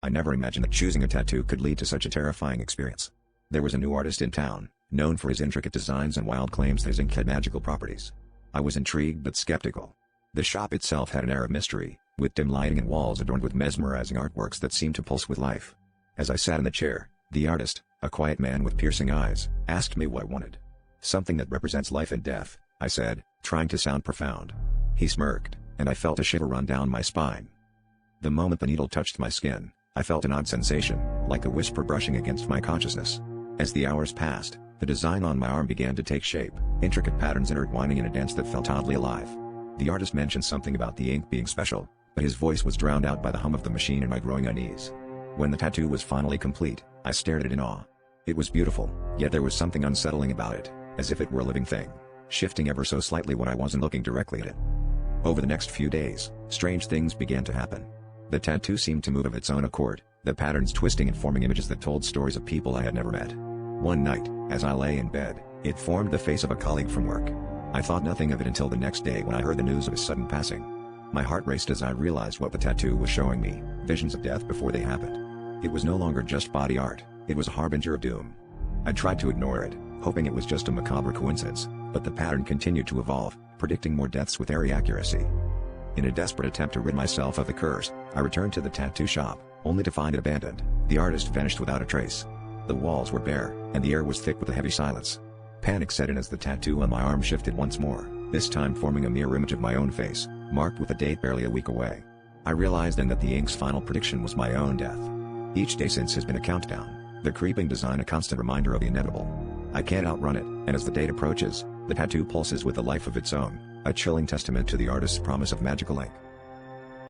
I never imagined that choosing a tattoo could lead to such a terrifying experience. There was a new artist in town, known for his intricate designs and wild claims that his ink had magical properties. I was intrigued but skeptical. The shop itself had an air of mystery, with dim lighting and walls adorned with mesmerizing artworks that seemed to pulse with life. As I sat in the chair, the artist, a quiet man with piercing eyes, asked me what I wanted. "Something that represents life and death," I said, trying to sound profound. He smirked, and I felt a shiver run down my spine. The moment the needle touched my skin, I felt an odd sensation, like a whisper brushing against my consciousness. As the hours passed, the design on my arm began to take shape, intricate patterns intertwining in a dance that felt oddly alive. The artist mentioned something about the ink being special, but his voice was drowned out by the hum of the machine and my growing unease. When the tattoo was finally complete, I stared at it in awe. It was beautiful, yet there was something unsettling about it, as if it were a living thing, shifting ever so slightly when I wasn't looking directly at it. Over the next few days, strange things began to happen. The tattoo seemed to move of its own accord, the patterns twisting and forming images that told stories of people I had never met. One night, as I lay in bed, it formed the face of a colleague from work. I thought nothing of it until the next day when I heard the news of his sudden passing. My heart raced as I realized what the tattoo was showing me, visions of death before they happened. It was no longer just body art, it was a harbinger of doom. I tried to ignore it, hoping it was just a macabre coincidence, but the pattern continued to evolve, predicting more deaths with eerie accuracy. In a desperate attempt to rid myself of the curse, I returned to the tattoo shop, only to find it abandoned. The artist vanished without a trace. The walls were bare, and the air was thick with a heavy silence. Panic set in as the tattoo on my arm shifted once more, this time forming a mirror image of my own face, marked with a date barely a week away. I realized then that the ink's final prediction was my own death. Each day since has been a countdown, the creeping design a constant reminder of the inevitable. I can't outrun it, and as the date approaches, the tattoo pulses with a life of its own, a chilling testament to the artist's promise of magical ink.